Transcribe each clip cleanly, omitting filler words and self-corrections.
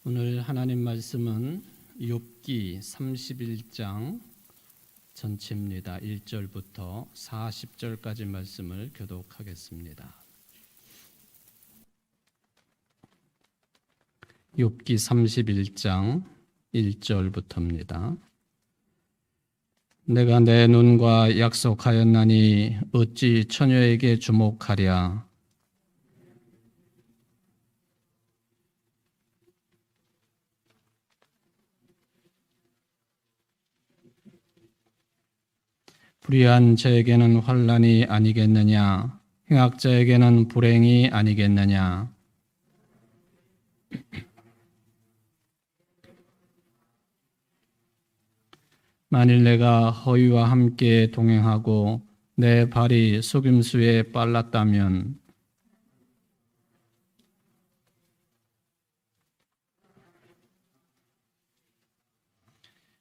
오늘 하나님 말씀은 욥기 31장 전체입니다. 1절부터 40절까지 말씀을 교독하겠습니다. 욥기 31장 1절부터입니다. 내가 내 눈과 약속하였나니 어찌 처녀에게 주목하랴. 불의한 자에게는 환난이 아니겠느냐? 행악자에게는 불행이 아니겠느냐? 만일 내가 허위와 함께 동행하고 내 발이 속임수에 빨랐다면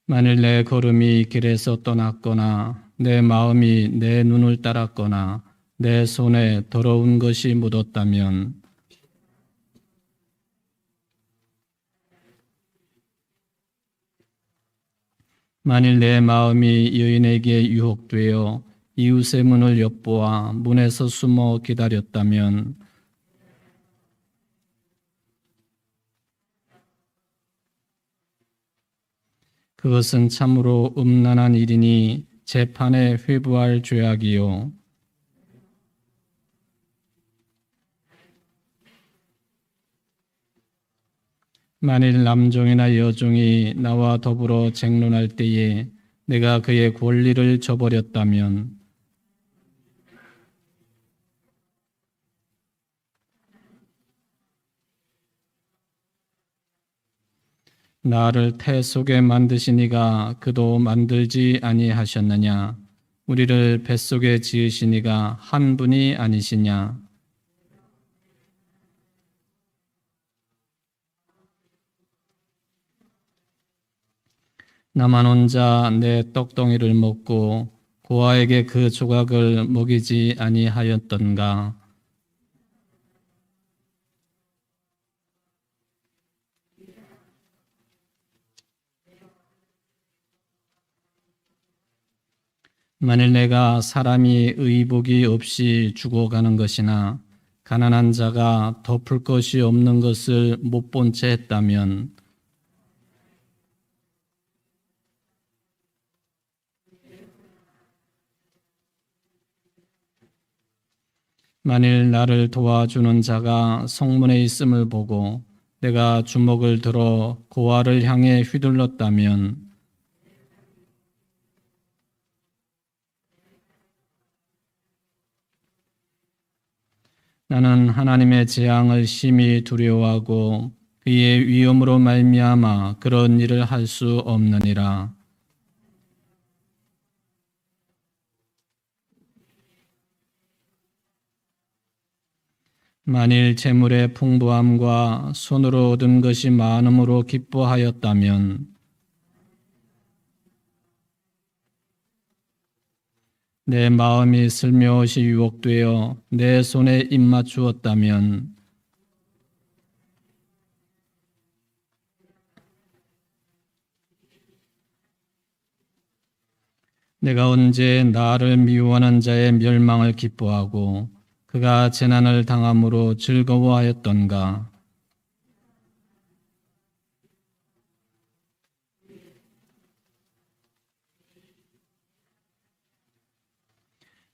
만일 내 걸음이 길에서 떠났거나 내 마음이 내 눈을 따랐거나 내 손에 더러운 것이 묻었다면 만일 내 마음이 여인에게 유혹되어 이웃의 문을 엿보아 문에서 숨어 기다렸다면 그것은 참으로 음란한 일이니 재판에 회부할 죄악이요. 만일 남종이나 여종이 나와 더불어 쟁론할 때에 내가 그의 권리를 저버렸다면 나를 태 속에 만드시니가 그도 만들지 아니하셨느냐? 우리를 뱃속에 지으시니가 한 분이 아니시냐? 나만 혼자 내 떡덩이를 먹고 고아에게 그 조각을 먹이지 아니하였던가? 만일 내가 사람이 의복이 없이 죽어가는 것이나 가난한 자가 덮을 것이 없는 것을 못 본 채 했다면 만일 나를 도와주는 자가 성문에 있음을 보고 내가 주먹을 들어 고아를 향해 휘둘렀다면 나는 하나님의 재앙을 심히 두려워하고 그의 위엄으로 말미암아 그런 일을 할 수 없느니라. 만일 재물의 풍부함과 손으로 얻은 것이 많음으로 기뻐하였다면 내 마음이 슬며시 유혹되어 내 손에 입맞추었다면 내가 언제 나를 미워하는 자의 멸망을 기뻐하고 그가 재난을 당함으로 즐거워하였던가?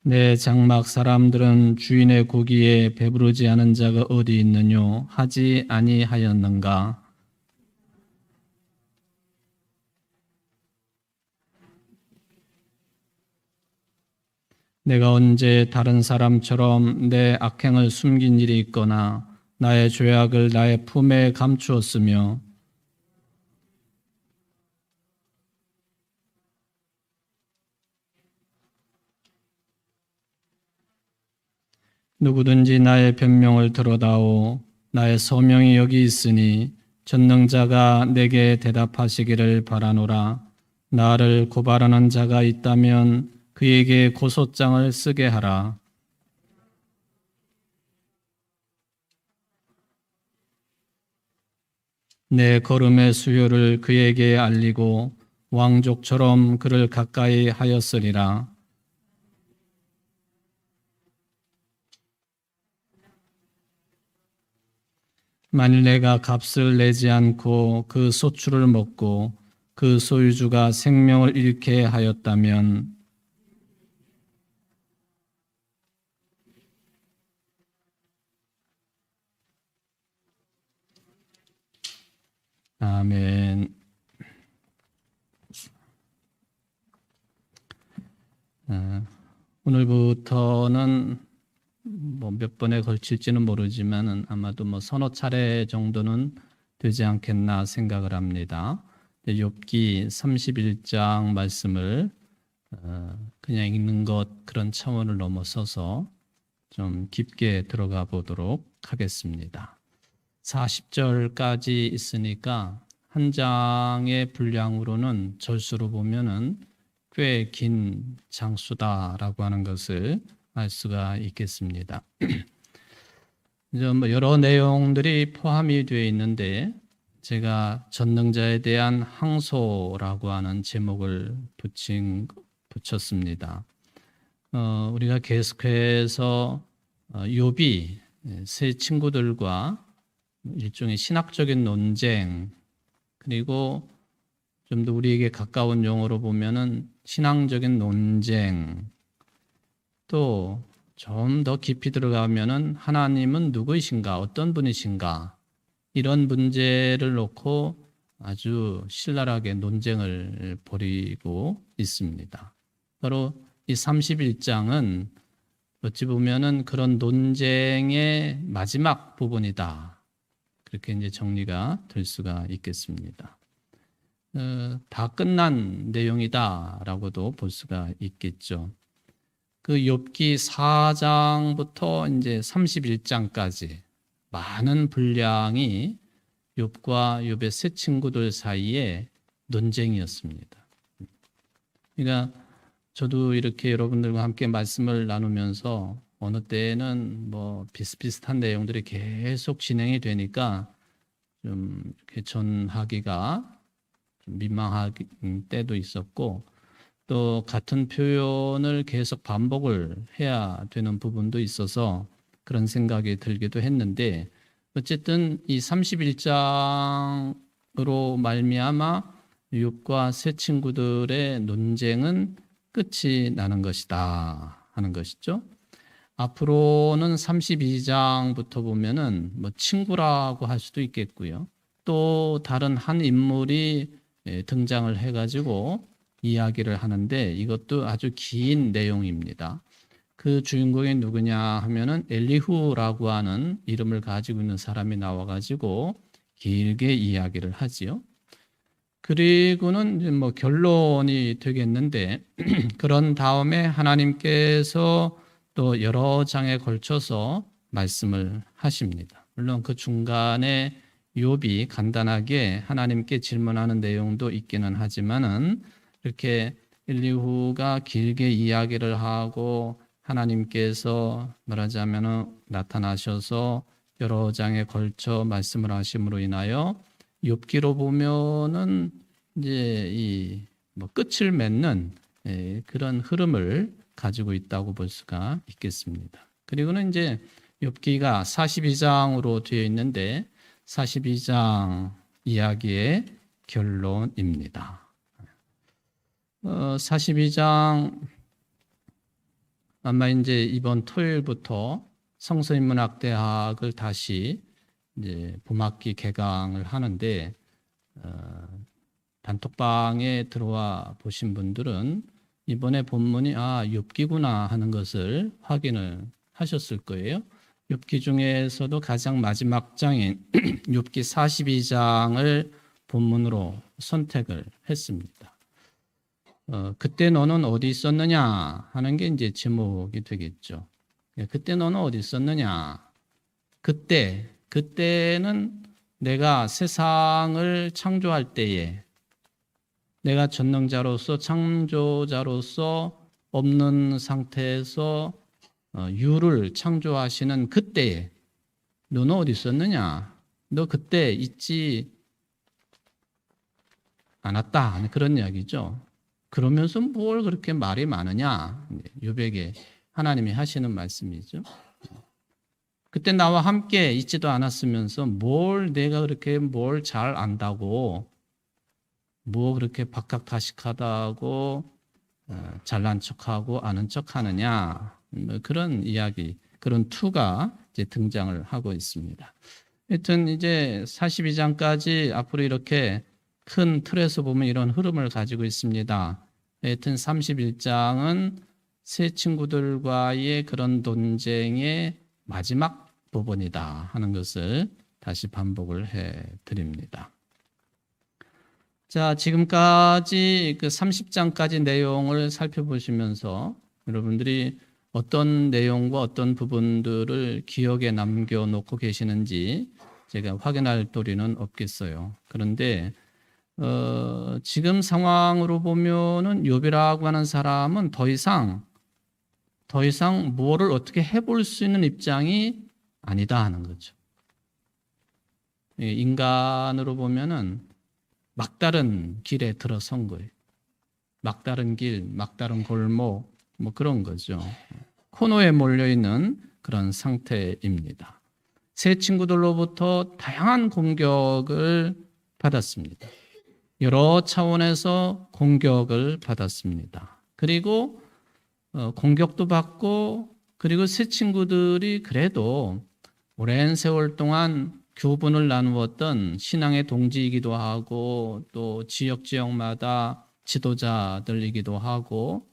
내 장막 사람들은 주인의 고기에 배부르지 않은 자가 어디 있느뇨 하지 아니하였는가? 내가 언제 다른 사람처럼 내 악행을 숨긴 일이 있거나 나의 죄악을 나의 품에 감추었으며 누구든지 나의 변명을 들어다오 나의 소명이 여기 있으니 전능자가 내게 대답하시기를 바라노라. 나를 고발하는 자가 있다면 그에게 고소장을 쓰게 하라. 내 걸음의 수요를 그에게 알리고 왕족처럼 그를 가까이 하였으리라. 만일 내가 값을 내지 않고 그 소출을 먹고 그 소유주가 생명을 잃게 하였다면 아멘. 오늘부터는 뭐 몇 번에 걸칠지는 모르지만은 아마도 뭐 서너 차례 정도는 되지 않겠나 생각을 합니다. 욥기 31장 말씀을 그냥 읽는 것 그런 차원을 넘어서서 좀 깊게 들어가 보도록 하겠습니다. 40절까지 있으니까 한 장의 분량으로는 절수로 보면은 꽤 긴 장수다라고 하는 것을 알 수가 있겠습니다. 이제 뭐 여러 내용들이 포함이 되어 있는데 제가 전능자에 대한 항소라고 하는 제목을 붙였습니다. 우리가 계속해서 욥이 세 친구들과 일종의 신학적인 논쟁, 그리고 좀 더 우리에게 가까운 용어로 보면은 신앙적인 논쟁, 또 좀 더 깊이 들어가면은 하나님은 누구이신가, 어떤 분이신가, 이런 문제를 놓고 아주 신랄하게 논쟁을 벌이고 있습니다. 바로 이 31장은 어찌 보면은 그런 논쟁의 마지막 부분이다. 그렇게 이제 정리가 될 수가 있겠습니다. 다 끝난 내용이다라고도 볼 수가 있겠죠. 그 욥기 4장부터 이제 31장까지 많은 분량이 욥과 욥의 세 친구들 사이에 논쟁이었습니다. 그러니까 저도 이렇게 여러분들과 함께 말씀을 나누면서 어느 때는 뭐 비슷비슷한 내용들이 계속 진행이 되니까 좀 이렇게 전하기가 좀 민망할 때도 있었고, 또 같은 표현을 계속 반복을 해야 되는 부분도 있어서 그런 생각이 들기도 했는데, 어쨌든 이 31장으로 말미암아 욥과 세 친구들의 논쟁은 끝이 나는 것이다 하는 것이죠. 앞으로는 32장부터 보면은 뭐 친구라고 할 수도 있겠고요. 또 다른 한 인물이 등장을 해가지고 이야기를 하는데 이것도 아주 긴 내용입니다. 그 주인공이 누구냐 하면은 엘리후라고 하는 이름을 가지고 있는 사람이 나와가지고 길게 이야기를 하지요. 그리고는 이제 뭐 결론이 되겠는데 그런 다음에 하나님께서 또 여러 장에 걸쳐서 말씀을 하십니다. 물론 그 중간에 욥이 간단하게 하나님께 질문하는 내용도 있기는 하지만은 이렇게 엘리후가 길게 이야기를 하고 하나님께서 말하자면은 나타나셔서 여러 장에 걸쳐 말씀을 하심으로 인하여 욥기로 보면은 이제 이 뭐 끝을 맺는 그런 흐름을 가지고 있다고 볼 수가 있겠습니다. 그리고는 이제 욥기가 42장으로 되어 있는데 42장 이야기의 결론입니다. 42장 아마 이제 이번 토요일부터 성서인문학대학을 다시 이제 봄학기 개강을 하는데 단톡방에 들어와 보신 분들은 이번에 본문이 욥기구나 하는 것을 확인을 하셨을 거예요. 욥기 중에서도 가장 마지막 장인 욥기 42장을 본문으로 선택을 했습니다. 그때 너는 어디 있었느냐 하는 게 이제 제목이 되겠죠. 그때 너는 어디 있었느냐? 그때는 내가 세상을 창조할 때에 내가 전능자로서 창조자로서 없는 상태에서 유를 창조하시는 그때에 너는 어디 있었느냐? 너 그때 있지 않았다. 그런 이야기죠. 그러면서 뭘 그렇게 말이 많으냐? 욥에게 하나님이 하시는 말씀이죠. 그때 나와 함께 있지도 않았으면서 뭘 내가 그렇게 뭘 잘 안다고 뭐 그렇게 박학다식하다고 잘난 척하고 아는 척하느냐 뭐 그런 이야기 그런 투가 이제 등장을 하고 있습니다. 하여튼 이제 42장까지 앞으로 이렇게 큰 틀에서 보면 이런 흐름을 가지고 있습니다. 하여튼 31장은 새 친구들과의 그런 논쟁의 마지막 부분이다 하는 것을 다시 반복을 해 드립니다. 자, 지금까지 그 30장까지 내용을 살펴보시면서 여러분들이 어떤 내용과 어떤 부분들을 기억에 남겨놓고 계시는지 제가 확인할 도리는 없겠어요. 그런데 지금 상황으로 보면은 욥이라고 하는 사람은 더 이상 뭐를 어떻게 해볼 수 있는 입장이 아니다 하는 거죠. 인간으로 보면은 막다른 길에 들어선 거예요. 막다른 길, 막다른 골목, 뭐 그런 거죠. 코너에 몰려있는 그런 상태입니다. 새 친구들로부터 다양한 공격을 받았습니다. 여러 차원에서 공격을 받았습니다. 그리고 공격도 받고 그리고 새 친구들이 그래도 오랜 세월 동안 교분을 나누었던 신앙의 동지이기도 하고 또 지역마다 지도자들이기도 하고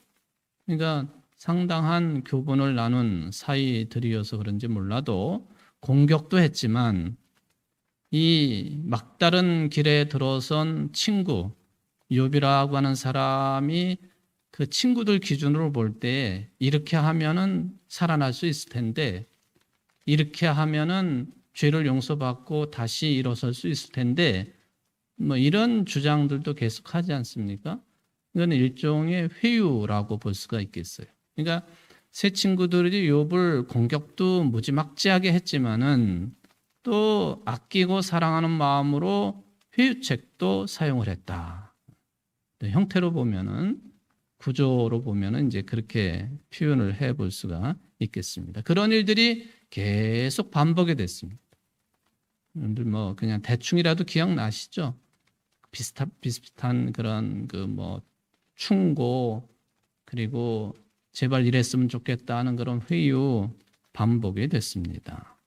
그러니까 상당한 교분을 나눈 사이들이어서 그런지 몰라도 공격도 했지만 이 막다른 길에 들어선 친구 욥이라고 하는 사람이 그 친구들 기준으로 볼 때 이렇게 하면은 살아날 수 있을 텐데 이렇게 하면은 죄를 용서받고 다시 일어설 수 있을 텐데 뭐 이런 주장들도 계속하지 않습니까? 이건 일종의 회유라고 볼 수가 있겠어요. 그러니까 새 친구들이 욥을 공격도 무지막지하게 했지만은 또 아끼고 사랑하는 마음으로 회유책도 사용을 했다. 형태로 보면은 구조로 보면은 이제 그렇게 표현을 해볼 수가 있겠습니다. 그런 일들이 계속 반복이 됐습니다. 여러분들 뭐 그냥 대충이라도 기억나시죠? 비슷한 그런 그 뭐 충고 그리고 제발 이랬으면 좋겠다 하는 그런 회유 반복이 됐습니다.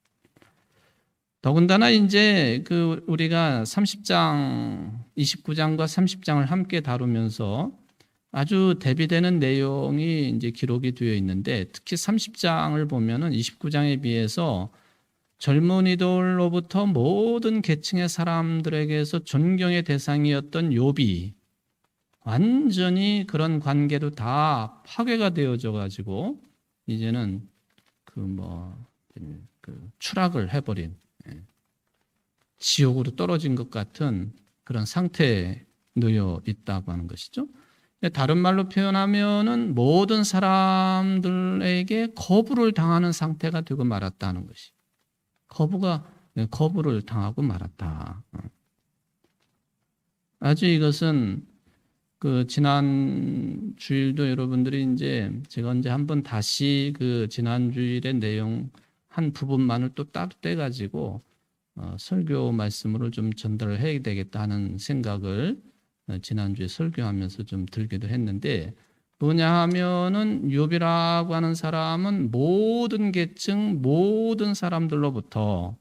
더군다나 이제 그 우리가 30장, 29장과 30장을 함께 다루면서 아주 대비되는 내용이 이제 기록이 되어 있는데 특히 30장을 보면은 29장에 비해서 젊은이들로부터 모든 계층의 사람들에게서 존경의 대상이었던 욥이 완전히 그런 관계도 다 파괴가 되어져 가지고 이제는 추락을 해버린 지옥으로 떨어진 것 같은 그런 상태에 놓여 있다고 하는 것이죠. 다른 말로 표현하면은 모든 사람들에게 거부를 당하는 상태가 되고 말았다는 것이. 거부를 당하고 말았다. 아주 이것은 그 지난 주일도 여러분들이 이제 제가 언제 한번 다시 그 지난 주일의 내용 한 부분만을 또 따로 떼가지고 설교 말씀으로 좀 전달을 해야 되겠다 하는 생각을 지난주에 설교하면서 좀 들기도 했는데 뭐냐 하면은 욥이라고 하는 사람은 모든 계층 모든 사람들로부터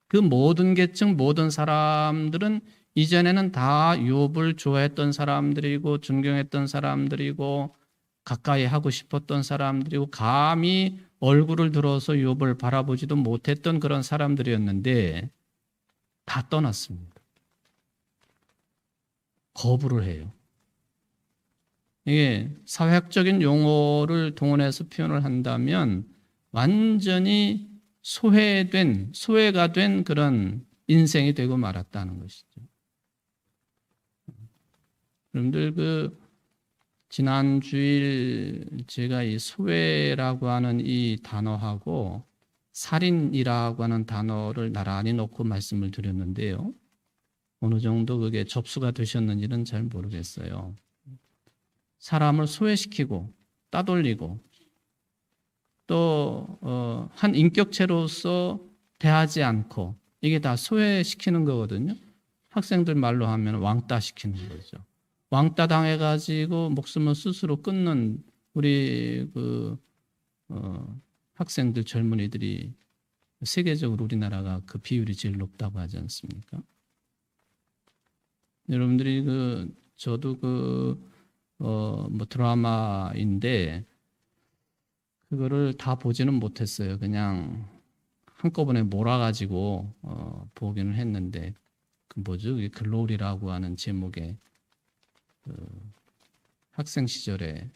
그 모든 계층 모든 사람들은 이전에는 다 욥을 좋아했던 사람들이고 존경했던 사람들이고 가까이 하고 싶었던 사람들이고 감히 얼굴을 들어서 욥을 바라보지도 못했던 그런 사람들이었는데 다 떠났습니다. 거부를 해요. 이게 사회학적인 용어를 동원해서 표현을 한다면 완전히 소외가 된 그런 인생이 되고 말았다는 것이죠. 여러분들 그 지난 주일 제가 이 소외라고 하는 이 단어하고 살인이라고 하는 단어를 나란히 놓고 말씀을 드렸는데요. 어느 정도 그게 접수가 되셨는지는 잘 모르겠어요. 사람을 소외시키고 따돌리고 또 한 인격체로서 대하지 않고 이게 다 소외시키는 거거든요. 학생들 말로 하면 왕따 시키는 거죠. 왕따 당해가지고 목숨을 스스로 끊는 우리 학생들 젊은이들이 세계적으로 우리나라가 그 비율이 제일 높다고 하지 않습니까? 여러분들이 저도 뭐 드라마인데 그거를 다 보지는 못했어요. 그냥 한꺼번에 몰아가지고 보기는 했는데 그 뭐죠? 글로리라고 하는 제목의 학생 시절에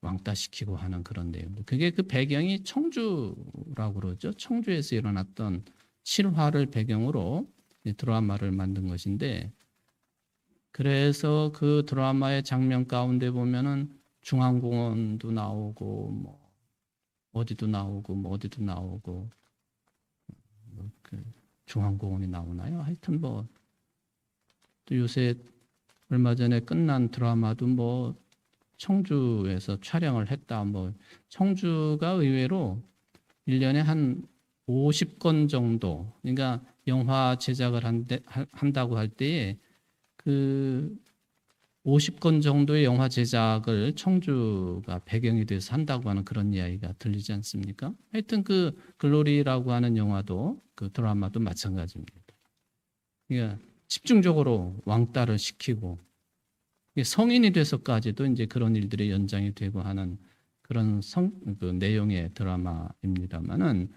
왕따시키고 하는 그런 내용들. 그게 그 배경이 청주라고 그러죠. 청주에서 일어났던 실화를 배경으로 드라마를 만든 것인데 그래서 그 드라마의 장면 가운데 보면은 중앙공원도 나오고 뭐 어디도 나오고 뭐 어디도 나오고 그 중앙공원이 나오나요? 하여튼 뭐 또 요새 얼마 전에 끝난 드라마도 뭐 청주에서 촬영을 했다. 뭐 청주가 의외로 1년에 한 50건 정도, 그러니까 영화 제작을 한다고 할 때에 그 50건 정도의 영화 제작을 청주가 배경이 돼서 한다고 하는 그런 이야기가 들리지 않습니까? 하여튼 그 글로리라고 하는 영화도 그 드라마도 마찬가지입니다. 그러니까 집중적으로 왕따를 시키고 성인이 돼서까지도 이제 그런 일들이 연장이 되고 하는 그런 그 내용의 드라마입니다만은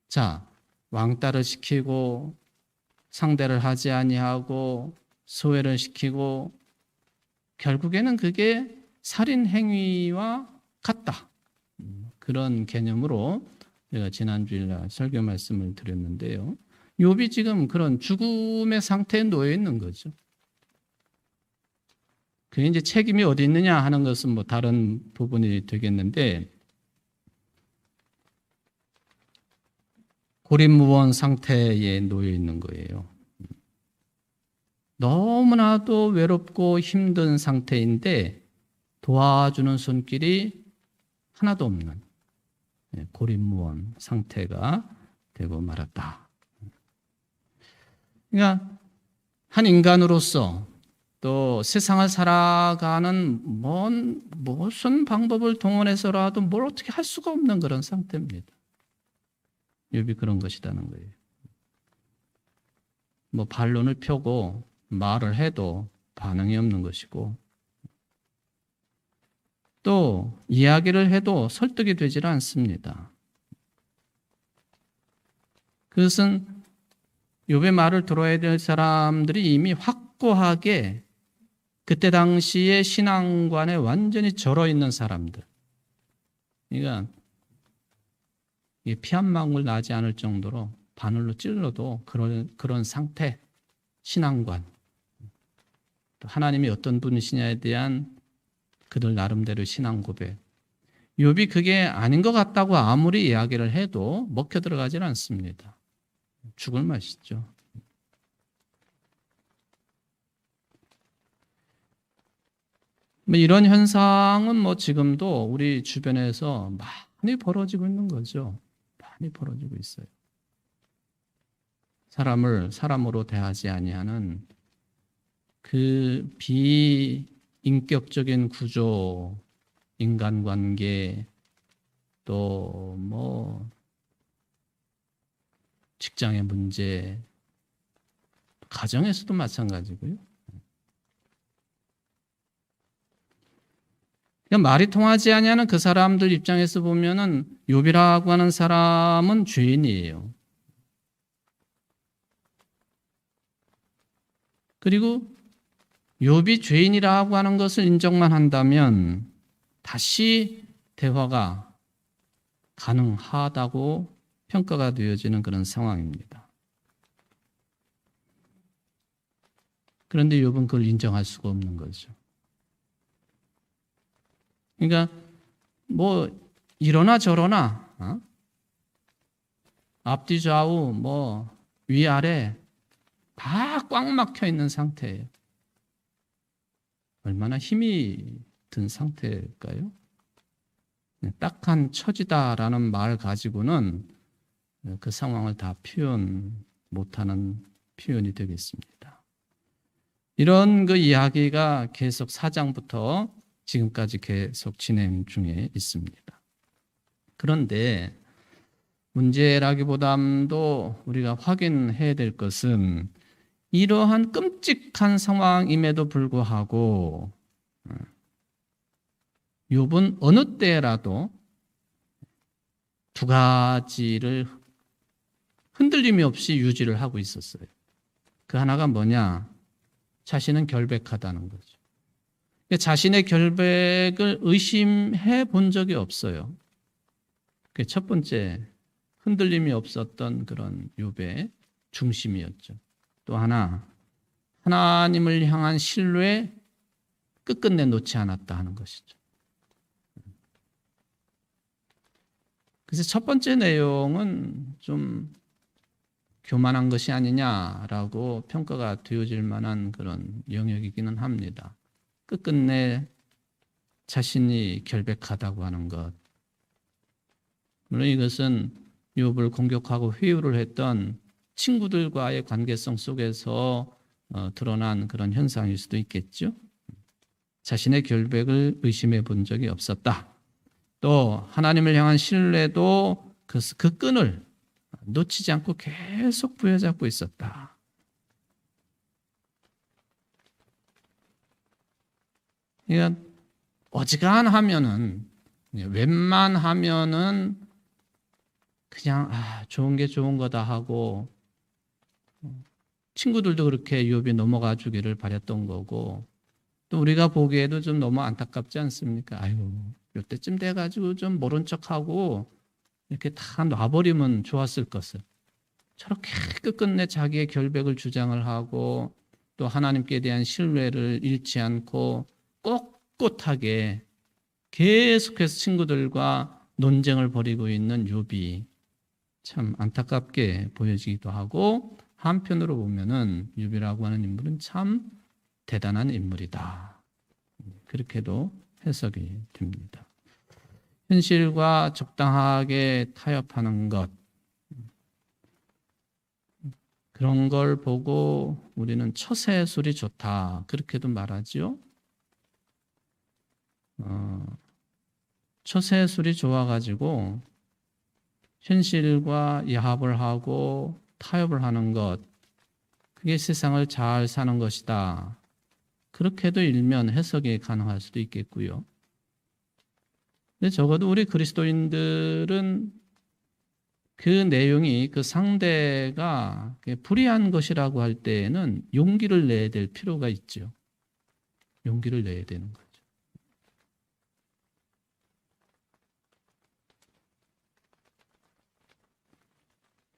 자, 왕따를 시키고 상대를 하지 아니하고 소외를 시키고 결국에는 그게 살인 행위와 같다. 그런 개념으로 제가 지난주일 설교 말씀을 드렸는데요. 욥이 지금 그런 죽음의 상태에 놓여 있는 거죠. 그게 이제 책임이 어디 있느냐 하는 것은 뭐 다른 부분이 되겠는데 고립무원 상태에 놓여 있는 거예요. 너무나도 외롭고 힘든 상태인데 도와주는 손길이 하나도 없는 고립무원 상태가 되고 말았다. 그러니까 한 인간으로서 또 세상을 살아가는 무슨 방법을 동원해서라도 뭘 어떻게 할 수가 없는 그런 상태입니다. 욥이 그런 것이라는 거예요. 뭐 반론을 펴고 말을 해도 반응이 없는 것이고 또 이야기를 해도 설득이 되질 않습니다. 그것은 욥의 말을 들어야 될 사람들이 이미 확고하게 그때 당시의 신앙관에 완전히 절어 있는 사람들. 그러니까 피 한 방울 나지 않을 정도로 바늘로 찔러도 그런 상태, 신앙관. 또 하나님이 어떤 분이시냐에 대한 그들 나름대로 신앙 고백. 욥이 그게 아닌 것 같다고 아무리 이야기를 해도 먹혀 들어가질 않습니다. 죽을 맛이죠. 이런 현상은 뭐 지금도 우리 주변에서 많이 벌어지고 있는 거죠. 많이 벌어지고 있어요. 사람을 사람으로 대하지 아니하는 그 비인격적인 구조, 인간관계, 또 뭐 직장의 문제, 가정에서도 마찬가지고요. 그러니까 말이 통하지 아니하는 그 사람들 입장에서 보면은 욥이라고 하는 사람은 죄인이에요. 그리고 욥이 죄인이라고 하는 것을 인정만 한다면 다시 대화가 가능하다고 평가가 되어지는 그런 상황입니다. 그런데 욥은 그걸 인정할 수가 없는 거죠. 그러니까 뭐 이러나 저러나 앞뒤 좌우 뭐 위아래 다 꽉 막혀 있는 상태예요. 얼마나 힘이 든 상태일까요? 딱한 처지다라는 말 가지고는 그 상황을 다 표현 못하는 표현이 되겠습니다. 이런 그 이야기가 계속 4장부터 지금까지 계속 진행 중에 있습니다. 그런데 문제라기보다도 우리가 확인해야 될 것은 이러한 끔찍한 상황임에도 불구하고 욥은 어느 때라도 두 가지를 흔들림이 없이 유지를 하고 있었어요. 그 하나가 뭐냐? 자신은 결백하다는 거죠. 자신의 결백을 의심해 본 적이 없어요. 그게 첫 번째 흔들림이 없었던 그런 욥의 중심이었죠. 또 하나, 하나님을 향한 신뢰 끝끝내 놓지 않았다 하는 것이죠. 그래서 첫 번째 내용은 좀 교만한 것이 아니냐라고 평가가 되어질 만한 그런 영역이기는 합니다. 끝끝내 자신이 결백하다고 하는 것. 물론 이것은 욥을 공격하고 회유를 했던 친구들과의 관계성 속에서 드러난 그런 현상일 수도 있겠죠. 자신의 결백을 의심해 본 적이 없었다. 또 하나님을 향한 신뢰도 그 끈을 놓치지 않고 계속 부여잡고 있었다. 그러니까 어지간하면은 웬만하면은 그냥 좋은 게 좋은 거다 하고 친구들도 그렇게 욥이 넘어가 주기를 바랬던 거고 또 우리가 보기에도 좀 너무 안타깝지 않습니까? 아유, 이때쯤 돼가지고 좀 모른 척하고 이렇게 다 놔버리면 좋았을 것을. 저렇게 끝끝내 자기의 결백을 주장을 하고 또 하나님께 대한 신뢰를 잃지 않고 꼿꼿하게 계속해서 친구들과 논쟁을 벌이고 있는 욥이 참 안타깝게 보여지기도 하고 한편으로 보면은 욥이라고 하는 인물은 참 대단한 인물이다. 그렇게도 해석이 됩니다. 현실과 적당하게 타협하는 것, 그런 걸 보고 우리는 처세술이 좋다. 그렇게도 말하지요. 처세술이 좋아가지고 현실과 야합을 하고 타협을 하는 것, 그게 세상을 잘 사는 것이다. 그렇게도 일면 해석이 가능할 수도 있겠고요. 근데 적어도 우리 그리스도인들은 그 내용이 그 상대가 불의한 것이라고 할 때에는 용기를 내야 될 필요가 있죠. 용기를 내야 되는 거죠.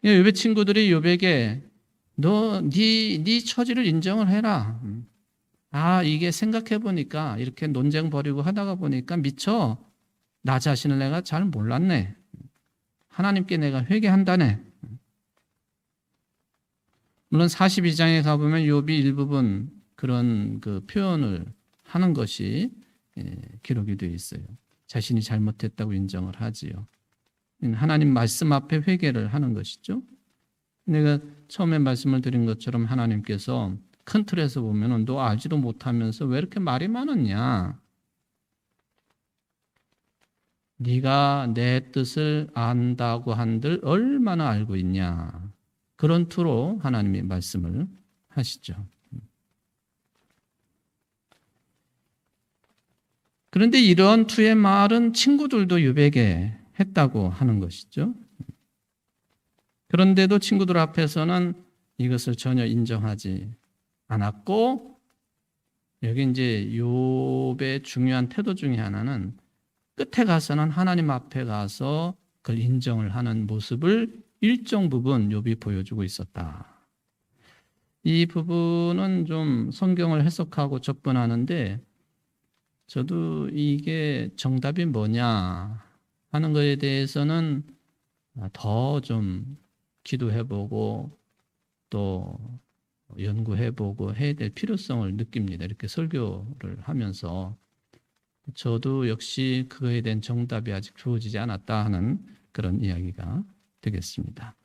욥의 친구들이 욥에게 네 처지를 인정을 해라. 이게 생각해 보니까 이렇게 논쟁 벌이고 하다가 보니까 미처 나 자신을 내가 잘 몰랐네. 하나님께 내가 회개한다네. 물론 42장에 가보면 욥이 일부분 그런 그 표현을 하는 것이 기록이 되어 있어요. 자신이 잘못했다고 인정을 하지요. 하나님 말씀 앞에 회개를 하는 것이죠. 내가 처음에 말씀을 드린 것처럼 하나님께서 큰 틀에서 보면은 너 알지도 못하면서 왜 이렇게 말이 많았냐? 네가 내 뜻을 안다고 한들 얼마나 알고 있냐? 그런 투로 하나님이 말씀을 하시죠. 그런데 이런 투의 말은 친구들도 욥에게 했다고 하는 것이죠. 그런데도 친구들 앞에서는 이것을 전혀 인정하지 않았고, 여기 이제 욥의 중요한 태도 중에 하나는 끝에 가서는 하나님 앞에 가서 그걸 인정을 하는 모습을 일정 부분 욥이 보여주고 있었다. 이 부분은 좀 성경을 해석하고 접근하는데 저도 이게 정답이 뭐냐 하는 것에 대해서는 더 좀 기도해보고 또 연구해보고 해야 될 필요성을 느낍니다. 이렇게 설교를 하면서 저도 역시 그거에 대한 정답이 아직 주어지지 않았다 하는 그런 이야기가 되겠습니다.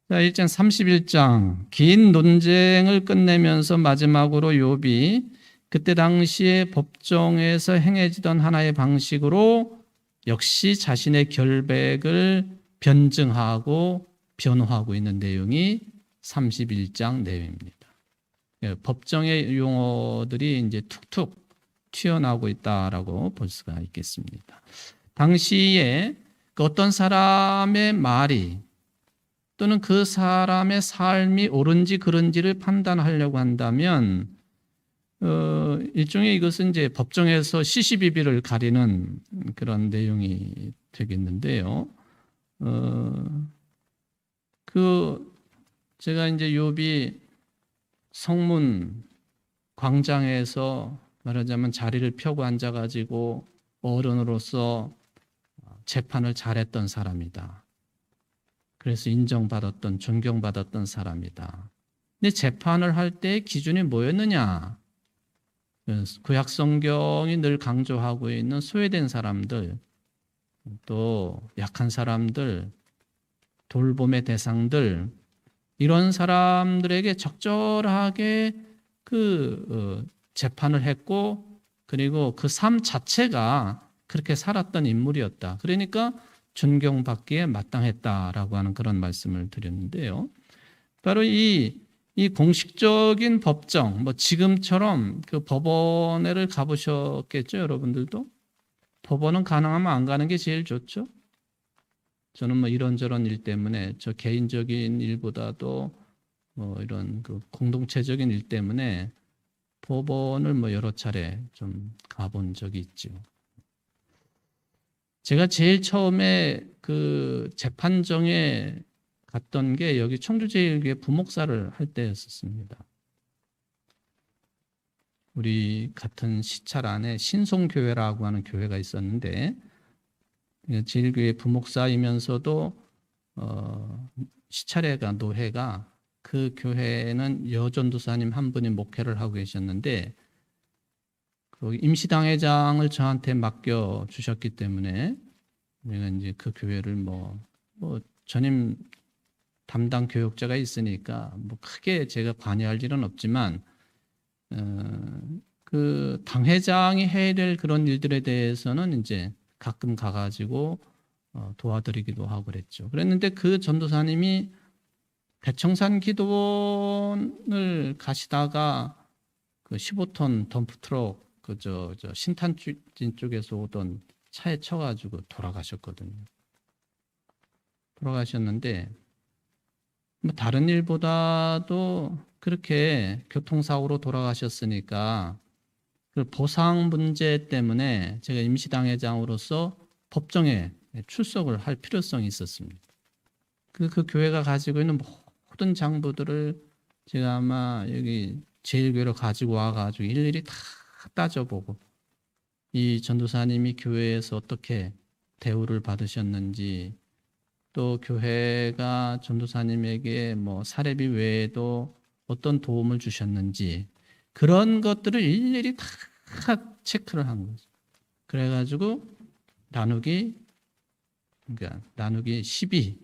자, 1장 31장 긴 논쟁을 끝내면서 마지막으로 욥이 그때 당시에 법정에서 행해지던 하나의 방식으로 역시 자신의 결백을 변증하고 변호하고 있는 내용이 31장 내용입니다. 법정의 용어들이 이제 툭툭 튀어나오고 있다라고 볼 수가 있겠습니다. 당시에 어떤 사람의 말이 또는 그 사람의 삶이 옳은지 그른지를 판단하려고 한다면 일종의 이것은 이제 법정에서 시시비비를 가리는 그런 내용이 되겠는데요. 제가 이제 욥이 성문 광장에서 말하자면 자리를 펴고 앉아가지고 어른으로서 재판을 잘했던 사람이다. 그래서 인정받았던, 존경받았던 사람이다. 근데 재판을 할 때 기준이 뭐였느냐? 구약 성경이 늘 강조하고 있는 소외된 사람들, 또 약한 사람들, 돌봄의 대상들, 이런 사람들에게 적절하게 재판을 했고, 그리고 그 삶 자체가 그렇게 살았던 인물이었다. 그러니까 존경받기에 마땅했다라고 하는 그런 말씀을 드렸는데요. 바로 이 공식적인 법정, 지금처럼 그 법원에를 가보셨겠죠, 여러분들도? 법원은 가능하면 안 가는 게 제일 좋죠. 저는 이런저런 일 때문에 저 개인적인 일보다도 이런 그 공동체적인 일 때문에 법원을 여러 차례 좀 가본 적이 있죠. 제가 제일 처음에 그 재판정에 갔던 게 여기 청주제일교회 부목사를 할 때였었습니다. 우리 같은 시찰 안에 신송교회라고 하는 교회가 있었는데 제일교회 부목사이면서도 시찰회가 노회가 그 교회는 여전도사님 한 분이 목회를 하고 계셨는데 임시당회장을 저한테 맡겨 주셨기 때문에 제가 이제 그 교회를 전임 담당 교역자가 있으니까 크게 제가 관여할 일은 없지만 그 당회장이 해야 될 그런 일들에 대해서는 이제 가끔 가가지고 도와드리기도 하고 그랬죠. 그랬는데 그 전도사님이 대청산 기도원을 가시다가 그 15톤 덤프트럭 저 신탄진 쪽에서 오던 차에 쳐가지고 돌아가셨거든요. 돌아가셨는데 다른 일보다도 그렇게 교통사고로 돌아가셨으니까 그 보상 문제 때문에 제가 임시당회장으로서 법정에 출석을 할 필요성이 있었습니다. 그 교회가 가지고 있는 모든 장부들을 제가 아마 여기 제일교회로 가지고 와가지고 일일이 다 따져보고 이 전도사님이 교회에서 어떻게 대우를 받으셨는지 또 교회가 전도사님에게 사례비 외에도 어떤 도움을 주셨는지 그런 것들을 일일이 다 체크를 한 거죠. 그래가지고 나누기 12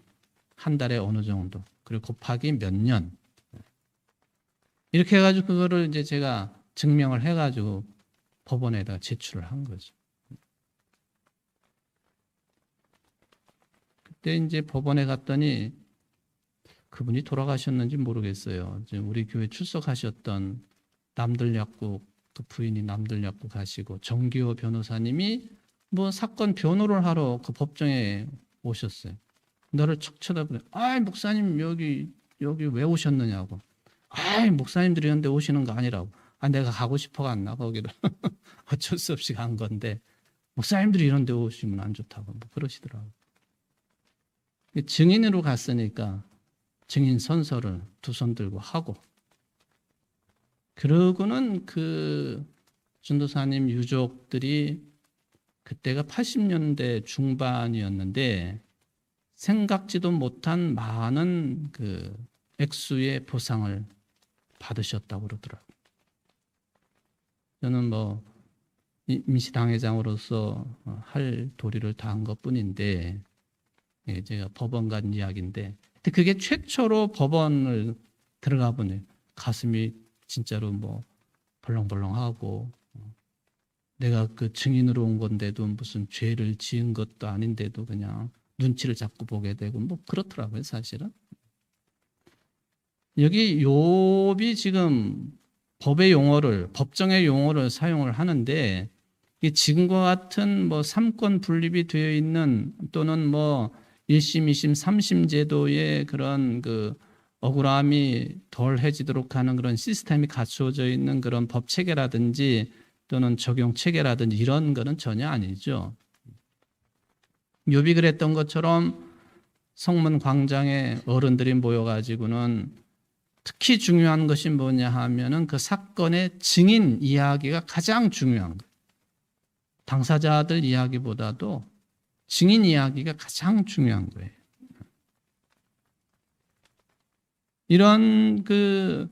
한 달에 어느 정도 그리고 곱하기 몇 년 이렇게 해가지고 그거를 이제 제가 증명을 해가지고 법원에다 제출을 한 거죠. 그때 이제 법원에 갔더니 그분이 돌아가셨는지 모르겠어요. 우리 교회 출석하셨던 남들 약국 그 부인이 남들 약국 가시고 정기호 변호사님이 사건 변호를 하러 그 법정에 오셨어요. 너를 척 쳐다보네. 목사님 여기 왜 오셨느냐고. 목사님들이 이런데 오시는 거 아니라고. 내가 가고 싶어 갔나 거기를. 어쩔 수 없이 간 건데 목사님들이 이런 데 오시면 안 좋다고 그러시더라고요. 증인으로 갔으니까 증인 선서를 두 손 들고 하고 그러고는 그 전도사님 유족들이 그때가 80년대 중반이었는데 생각지도 못한 많은 그 액수의 보상을 받으셨다고 그러더라고요. 저는 뭐 임시당회장으로서 할 도리를 다한 것뿐인데, 제가 법원 간 이야기인데, 근데 그게 최초로 법원을 들어가 보니 가슴이 진짜로 뭐 벌렁벌렁하고, 내가 그 증인으로 온 건데도 무슨 죄를 지은 것도 아닌데도 그냥 눈치를 자꾸 보게 되고 뭐 그렇더라고요, 사실은. 여기 욥이 지금 법의 용어를, 법정의 용어를 사용을 하는데, 이 지금과 같은 뭐 삼권 분립이 되어 있는, 또는 뭐 1심, 2심, 3심 제도의 그런 그 억울함이 덜해지도록 하는 그런 시스템이 갖추어져 있는 그런 법 체계라든지 또는 적용 체계라든지 이런 거는 전혀 아니죠. 욥이 그랬던 것처럼 성문 광장에 어른들이 모여가지고는 특히 중요한 것이 뭐냐 하면은 그 사건의 증인 이야기가 가장 중요한 거예요. 당사자들 이야기보다도 증인 이야기가 가장 중요한 거예요. 이런 그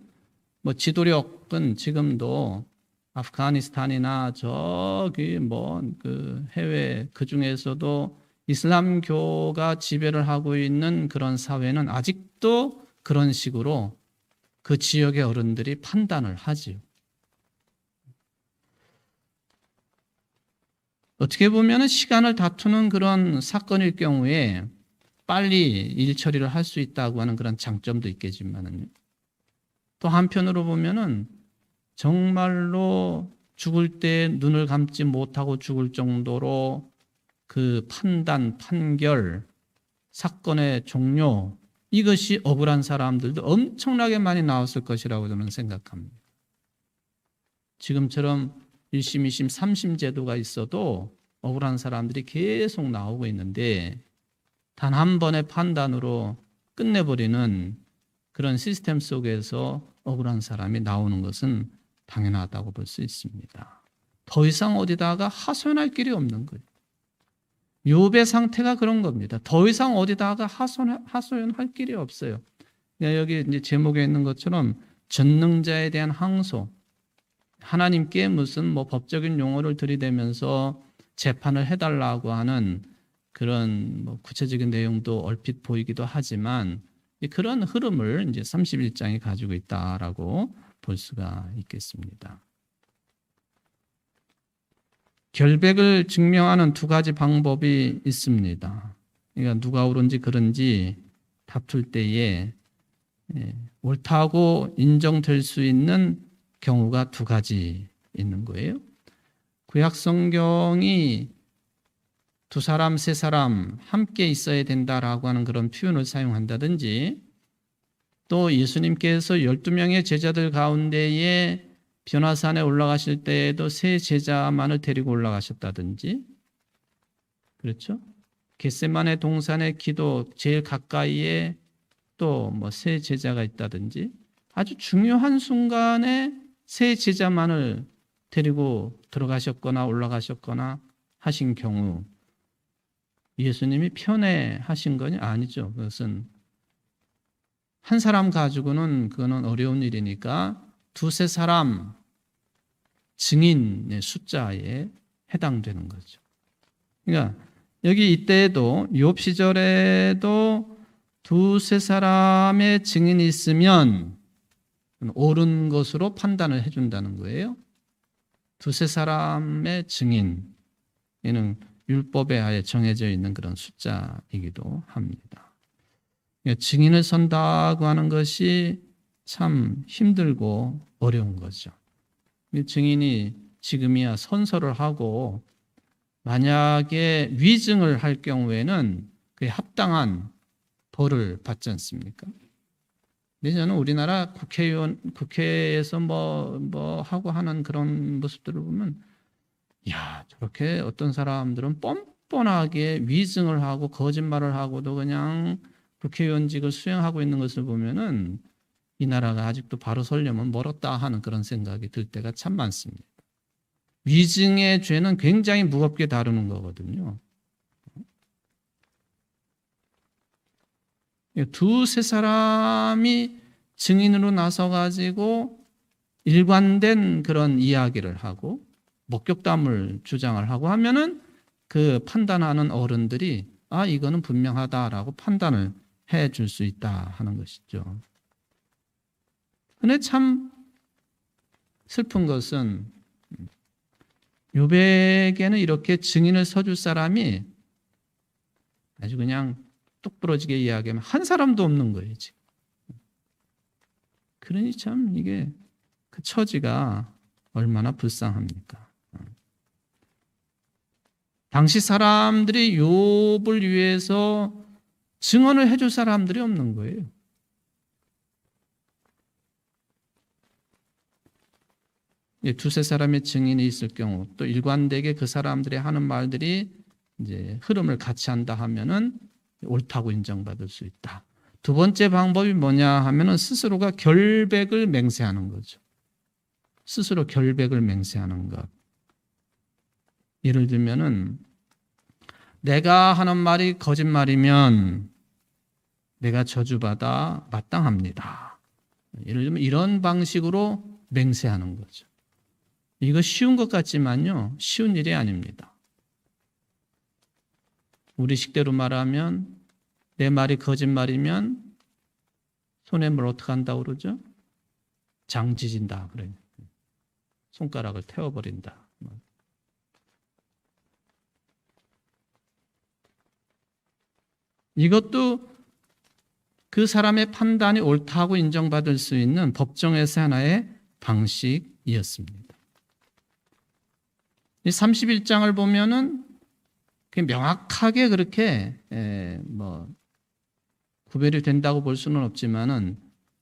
뭐 지도력은 지금도 아프가니스탄이나 저기 뭐 그 해외 그 중에서도 이슬람교가 지배를 하고 있는 그런 사회는 아직도 그런 식으로 그 지역의 어른들이 판단을 하지요. 어떻게 보면 시간을 다투는 그런 사건일 경우에 빨리 일 처리를 할 수 있다고 하는 그런 장점도 있겠지만은요. 또 한편으로 보면은 정말로 죽을 때 눈을 감지 못하고 죽을 정도로 그 판단, 판결, 사건의 종료, 이것이 억울한 사람들도 엄청나게 많이 나왔을 것이라고 저는 생각합니다. 지금처럼 1심, 2심, 3심 제도가 있어도 억울한 사람들이 계속 나오고 있는데, 단 한 번의 판단으로 끝내버리는 그런 시스템 속에서 억울한 사람이 나오는 것은 당연하다고 볼 수 있습니다. 더 이상 어디다가 하소연할 길이 없는 거예요. 욥의 상태가 그런 겁니다. 더 이상 어디다가 하소연할 길이 없어요. 여기 이제 제목에 있는 것처럼 전능자에 대한 항소, 하나님께 무슨 뭐 법적인 용어를 들이대면서 재판을 해달라고 하는 그런 뭐 구체적인 내용도 얼핏 보이기도 하지만, 그런 흐름을 이제 31장이 가지고 있다라고 볼 수가 있겠습니다. 결백을 증명하는 두 가지 방법이 있습니다. 그러니까 누가 옳은지 그른지 다툴 때에 옳다고 인정될 수 있는 경우가 두 가지 있는 거예요. 구약 성경이 두 사람, 세 사람 함께 있어야 된다라고 하는 그런 표현을 사용한다든지, 또 예수님께서 12명의 제자들 가운데에 변화산에 올라가실 때에도 세 제자만을 데리고 올라가셨다든지, 그렇죠? 겟세마네 동산의 기도 제일 가까이에 또 뭐 세 제자가 있다든지, 아주 중요한 순간에 세 제자만을 데리고 들어가셨거나 올라가셨거나 하신 경우, 예수님이 편애하신 건 아니죠. 그것은 한 사람 가지고는 그거는 어려운 일이니까 두세 사람 증인의 숫자에 해당되는 거죠. 그러니까 여기 이때에도 욥 시절에도 두세 사람의 증인이 있으면 옳은 것으로 판단을 해준다는 거예요. 두세 사람의 증인, 이는 율법에 하에 정해져 있는 그런 숫자이기도 합니다. 증인을 선다고 하는 것이 참 힘들고 어려운 거죠. 증인이 지금이야 선서를 하고 만약에 위증을 할 경우에는 그에 합당한 벌을 받지 않습니까? 근데 저는 우리나라 국회에서 뭐 하고 하는 그런 모습들을 보면, 야, 저렇게 어떤 사람들은 뻔뻔하게 위증을 하고 거짓말을 하고도 그냥 국회의원직을 수행하고 있는 것을 보면은 이 나라가 아직도 바로 서려면 멀었다 하는 그런 생각이 들 때가 참 많습니다. 위증의 죄는 굉장히 무겁게 다루는 거거든요. 두세 사람이 증인으로 나서 가지고 일관된 그런 이야기를 하고 목격담을 주장을 하고 하면은 그 판단하는 어른들이 이거는 분명하다라고 판단을 해 줄 수 있다 하는 것이죠. 근데 참 슬픈 것은 욥에게는 이렇게 증인을 서줄 사람이 아주 그냥 똑부러지게 이야기하면 한 사람도 없는 거예요, 지금. 그러니 참 이게 그 처지가 얼마나 불쌍합니까? 당시 사람들이 욥을 위해서 증언을 해줄 사람들이 없는 거예요. 두세 사람의 증인이 있을 경우 또 일관되게 그 사람들이 하는 말들이 이제 흐름을 같이 한다 하면은 옳다고 인정받을 수 있다. 두 번째 방법이 뭐냐 하면은 스스로가 결백을 맹세하는 거죠. 스스로 결백을 맹세하는 것. 예를 들면은 내가 하는 말이 거짓말이면 내가 저주받아 마땅합니다. 예를 들면 이런 방식으로 맹세하는 거죠. 이거 쉬운 것 같지만요, 쉬운 일이 아닙니다. 우리 식대로 말하면 내 말이 거짓말이면 손에 뭘 어떻게 한다고 그러죠? 장지진다 그래요. 손가락을 태워버린다. 이것도 그 사람의 판단이 옳다고 인정받을 수 있는 법정에서 하나의 방식이었습니다. 이 31장을 보면은 명확하게 그렇게 구별이 된다고 볼 수는 없지만은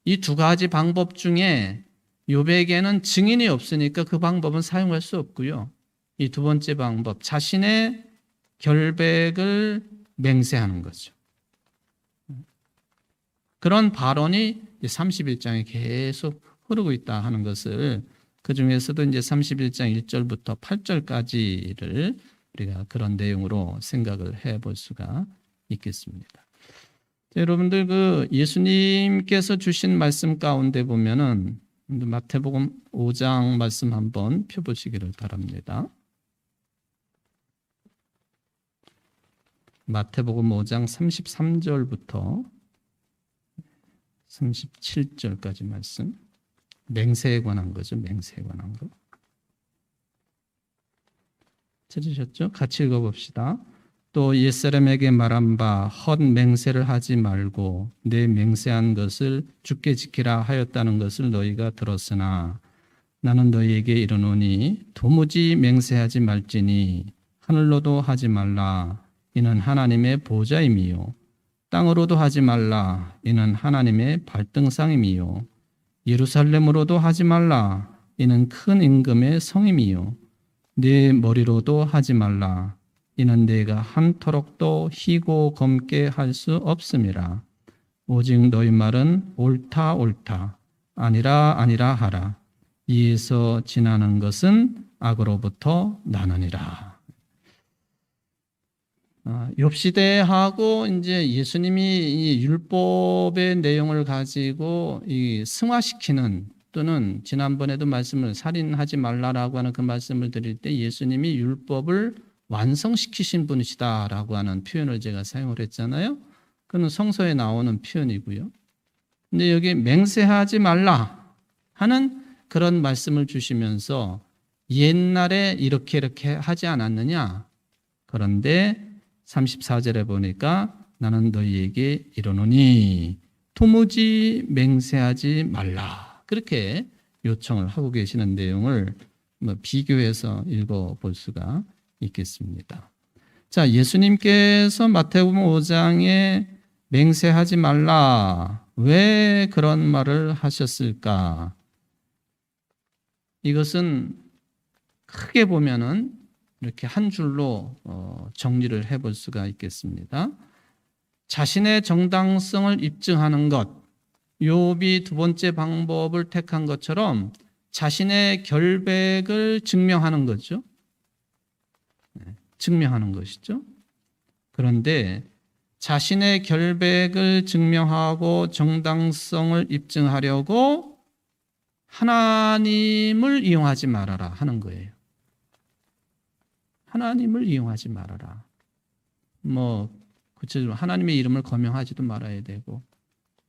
이 두 가지 방법 중에 욥에게는 증인이 없으니까 그 방법은 사용할 수 없고요. 이 두 번째 방법, 자신의 결백을 맹세하는 거죠. 그런 발언이 31장에 계속 흐르고 있다 하는 것을, 그 중에서도 이제 31장 1절부터 8절까지를 우리가 그런 내용으로 생각을 해볼 수가 있겠습니다. 여러분들 그 예수님께서 주신 말씀 가운데 보면은 마태복음 5장 말씀 한번 펴보시기를 바랍니다. 마태복음 5장 33절부터 37절까지 말씀. 맹세에 관한 거죠. 맹세에 관한 거. 찾으셨죠? 같이 읽어봅시다. 또 옛사람에게 말한 바 헛 맹세를 하지 말고 내 맹세한 것을 주께 지키라 하였다는 것을 너희가 들었으나 나는 너희에게 이르노니 도무지 맹세하지 말지니 하늘로도 하지 말라 이는 하나님의 보좌임이요 땅으로도 하지 말라 이는 하나님의 발등상임이요 예루살렘으로도 하지 말라 이는 큰 임금의 성임이요 네 머리로도 하지 말라 이는 내가 한터럭도 희고 검게 할 수 없음이라. 오직 너희 말은 옳다 옳다 아니라 아니라 하라. 이에서 지나는 것은 악으로부터 나느니라. 욥 시대하고 이제 예수님이 이 율법의 내용을 가지고 이 승화시키는, 또는 지난번에도 말씀을 살인하지 말라라고 하는 그 말씀을 드릴 때 예수님이 율법을 완성시키신 분이시다라고 하는 표현을 제가 사용을 했잖아요. 그건 성서에 나오는 표현이고요. 근데 여기 맹세하지 말라 하는 그런 말씀을 주시면서 옛날에 이렇게 하지 않았느냐? 그런데 34절에 보니까 나는 너희에게 이르노니 도무지 맹세하지 말라. 그렇게 요청을 하고 계시는 내용을 비교해서 읽어볼 수가 있겠습니다. 자, 예수님께서 마태복음 5장에 맹세하지 말라, 왜 그런 말을 하셨을까? 이것은 크게 보면은 이렇게 한 줄로 정리를 해볼 수가 있겠습니다. 자신의 정당성을 입증하는 것, 욥이 두 번째 방법을 택한 것처럼 자신의 결백을 증명하는 거죠. 증명하는 것이죠. 그런데 자신의 결백을 증명하고 정당성을 입증하려고 하나님을 이용하지 말아라 하는 거예요. 하나님을 이용하지 말아라. 뭐 구체적으로 하나님의 이름을 거명하지도 말아야 되고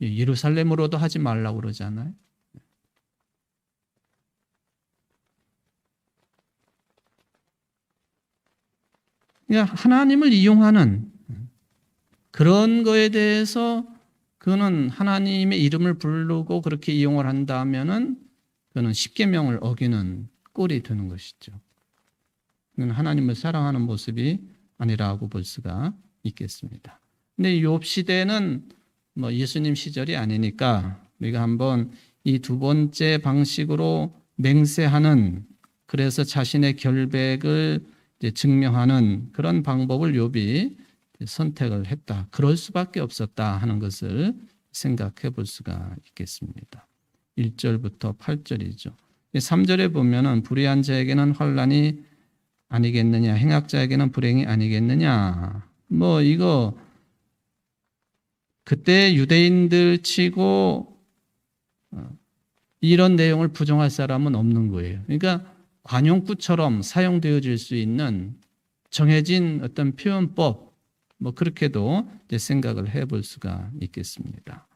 예루살렘으로도 하지 말라고 그러잖아요. 그러니까 하나님을 이용하는 그런 거에 대해서 그거는 하나님의 이름을 부르고 그렇게 이용을 한다면은 그거는 십계명을 어기는 꼴이 되는 것이죠. 그건 하나님을 사랑하는 모습이 아니라고 볼 수가 있겠습니다. 근데 욥 시대는 뭐 예수님 시절이 아니니까 우리가 한번 이 두 번째 방식으로 맹세하는, 그래서 자신의 결백을 이제 증명하는 그런 방법을 욥이 선택을 했다. 그럴 수밖에 없었다 하는 것을 생각해 볼 수가 있겠습니다. 1절부터 8절이죠. 3절에 보면은 불의한 자에게는 환난이 아니겠느냐, 행악자에게는 불행이 아니겠느냐. 뭐 이거 그때 유대인들 치고 이런 내용을 부정할 사람은 없는 거예요. 그러니까 관용구처럼 사용되어질 수 있는 정해진 어떤 표현법, 뭐 그렇게도 이제 생각을 해볼 수가 있겠습니다.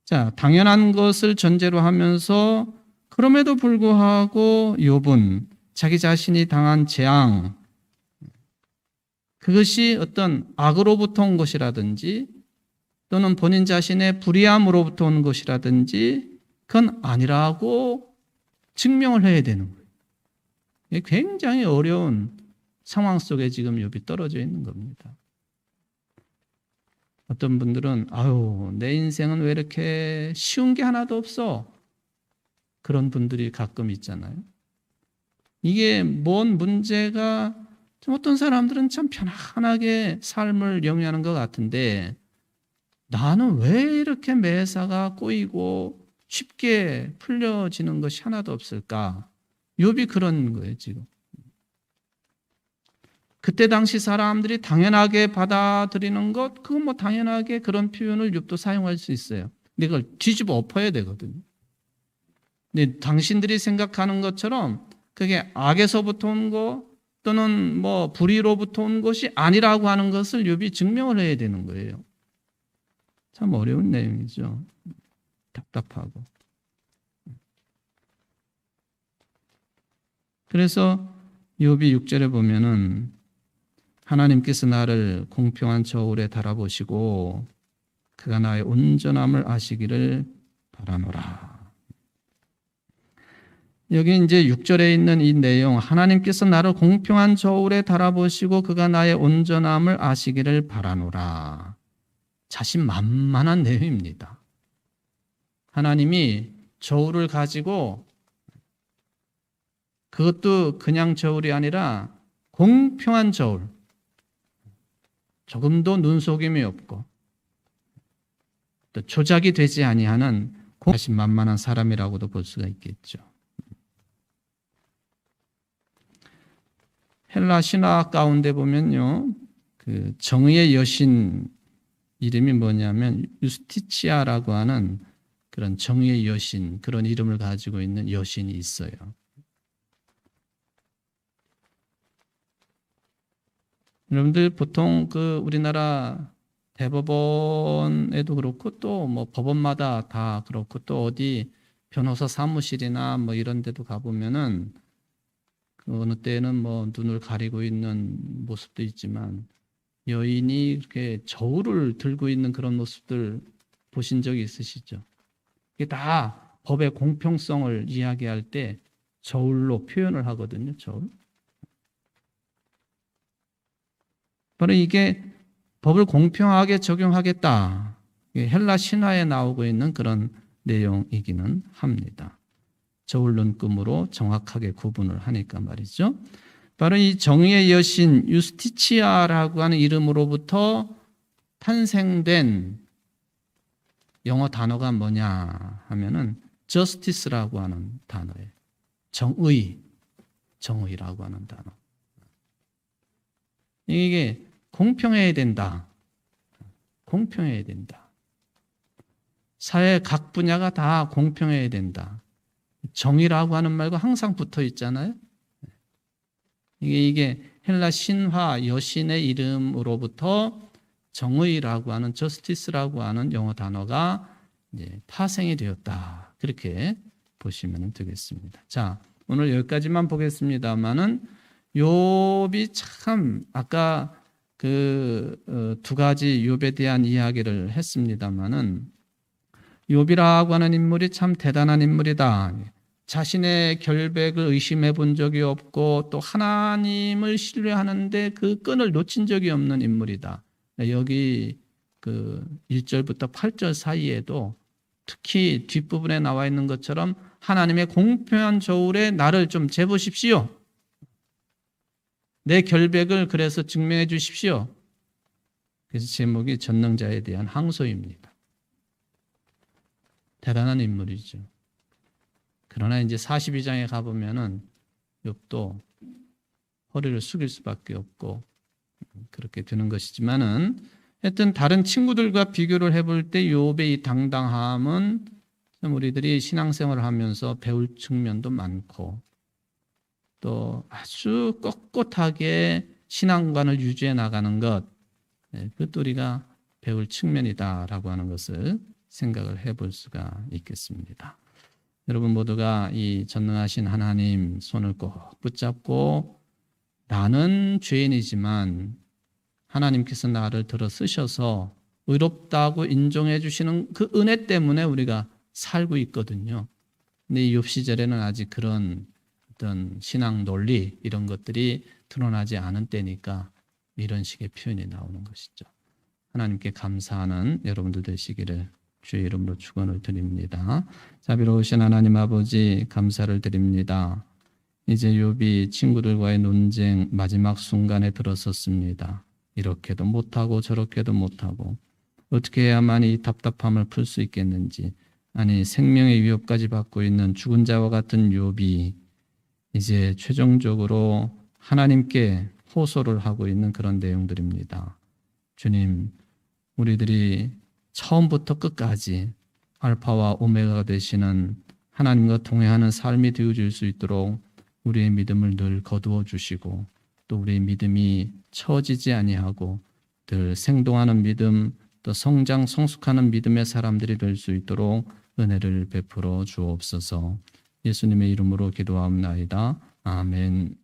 자, 당연한 것을 전제로 하면서 그럼에도 불구하고 욥은 자기 자신이 당한 재앙, 그것이 어떤 악으로부터 온 것이라든지 또는 본인 자신의 불의함으로부터 온 것이라든지 그건 아니라고 증명을 해야 되는 거예요. 이게 굉장히 어려운 상황 속에 지금 욥이 떨어져 있는 겁니다. 어떤 분들은 아유, 내 인생은 왜 이렇게 쉬운 게 하나도 없어? 그런 분들이 가끔 있잖아요. 이게 뭔 문제가, 어떤 사람들은 참 편안하게 삶을 영위하는 것 같은데 나는 왜 이렇게 매사가 꼬이고 쉽게 풀려지는 것이 하나도 없을까? 욥이 그런 거예요, 지금. 그때 당시 사람들이 당연하게 받아들이는 것, 그건 뭐 당연하게 그런 표현을 욥도 사용할 수 있어요. 근데 그걸 뒤집어 엎어야 되거든요. 근데 당신들이 생각하는 것처럼 그게 악에서부터 온 거 또는 뭐 불의로부터 온 것이 아니라고 하는 것을 욥이 증명을 해야 되는 거예요. 참 어려운 내용이죠. 답답하고. 그래서 욥이 6절에 보면은 하나님께서 나를 공평한 저울에 달아보시고 그가 나의 온전함을 아시기를 바라노라. 여기 이제 6절에 있는 이 내용, 하나님께서 나를 공평한 저울에 달아보시고 그가 나의 온전함을 아시기를 바라노라. 자신만만한 내용입니다. 하나님이 저울을 가지고, 그것도 그냥 저울이 아니라 공평한 저울, 조금도 눈속임이 없고 또 조작이 되지 아니하는 자신만만한 사람이라고도 볼 수가 있겠죠. 헬라 신화 가운데 보면요, 그 정의의 여신 이름이 뭐냐면 유스티치아라고 하는 그런 정의의 여신, 그런 이름을 가지고 있는 여신이 있어요. 여러분들 보통 그 우리나라 대법원에도 그렇고 또 뭐 법원마다 다 그렇고 또 어디 변호사 사무실이나 뭐 이런 데도 가보면은 그 어느 때는 뭐 눈을 가리고 있는 모습도 있지만 여인이 이렇게 저울을 들고 있는 그런 모습들 보신 적이 있으시죠? 이게 다 법의 공평성을 이야기할 때 저울로 표현을 하거든요. 저울. 바로 이게 법을 공평하게 적용하겠다. 헬라 신화에 나오고 있는 그런 내용이기는 합니다. 저울 눈금으로 정확하게 구분을 하니까 말이죠. 바로 이 정의의 여신 유스티치아라고 하는 이름으로부터 탄생된 영어 단어가 뭐냐 하면은 justice라고 하는 단어예요. 정의라고 하는 단어. 이게 공평해야 된다. 공평해야 된다. 사회 각 분야가 다 공평해야 된다. 정의라고 하는 말과 항상 붙어 있잖아요. 이게 헬라 신화 여신의 이름으로부터 정의라고 하는 저스티스라고 하는 영어 단어가 이제 파생이 되었다. 그렇게 보시면 되겠습니다. 자, 오늘 여기까지만 보겠습니다만은 욥이 참 아까 그 두 가지 욥에 대한 이야기를 했습니다만은 욥이라고 하는 인물이 참 대단한 인물이다. 자신의 결백을 의심해 본 적이 없고 또 하나님을 신뢰하는데 그 끈을 놓친 적이 없는 인물이다. 여기 그 1절부터 8절 사이에도 특히 뒷부분에 나와 있는 것처럼 하나님의 공평한 저울에 나를 좀 재보십시오. 내 결백을 그래서 증명해 주십시오. 그래서 제목이 전능자에 대한 항소입니다. 대단한 인물이죠. 그러나 이제 42장에 가보면은 욥도 허리를 숙일 수밖에 없고 그렇게 되는 것이지만은 하여튼 다른 친구들과 비교를 해볼 때 욥의 이 당당함은 우리들이 신앙생활을 하면서 배울 측면도 많고 또 아주 꼿꼿하게 신앙관을 유지해 나가는 것, 그것도 우리가 배울 측면이다라고 하는 것을 생각을 해볼 수가 있겠습니다. 여러분 모두가 이 전능하신 하나님 손을 꼭 붙잡고 나는 죄인이지만 하나님께서 나를 들어 쓰셔서 의롭다고 인정해 주시는 그 은혜 때문에 우리가 살고 있거든요. 근데 이 욥 시절에는 아직 그런 어떤 신앙 논리 이런 것들이 드러나지 않은 때니까 이런 식의 표현이 나오는 것이죠. 하나님께 감사하는 여러분들 되시기를 주의 이름으로 축원을 드립니다. 자비로우신 하나님 아버지 감사를 드립니다. 이제 욥이 친구들과의 논쟁 마지막 순간에 들어섰습니다. 이렇게도 못하고 저렇게도 못하고 어떻게 해야만 이 답답함을 풀 수 있겠는지, 아니 생명의 위협까지 받고 있는 죽은 자와 같은 욥이 이제 최종적으로 하나님께 호소를 하고 있는 그런 내용들입니다. 주님, 우리들이 처음부터 끝까지 알파와 오메가가 되시는 하나님과 동행하는 삶이 되어질 수 있도록 우리의 믿음을 늘 거두어 주시고 또 우리의 믿음이 처지지 아니하고 늘 생동하는 믿음, 또 성장 성숙하는 믿음의 사람들이 될 수 있도록 은혜를 베풀어 주옵소서. 예수님의 이름으로 기도하옵나이다. 아멘.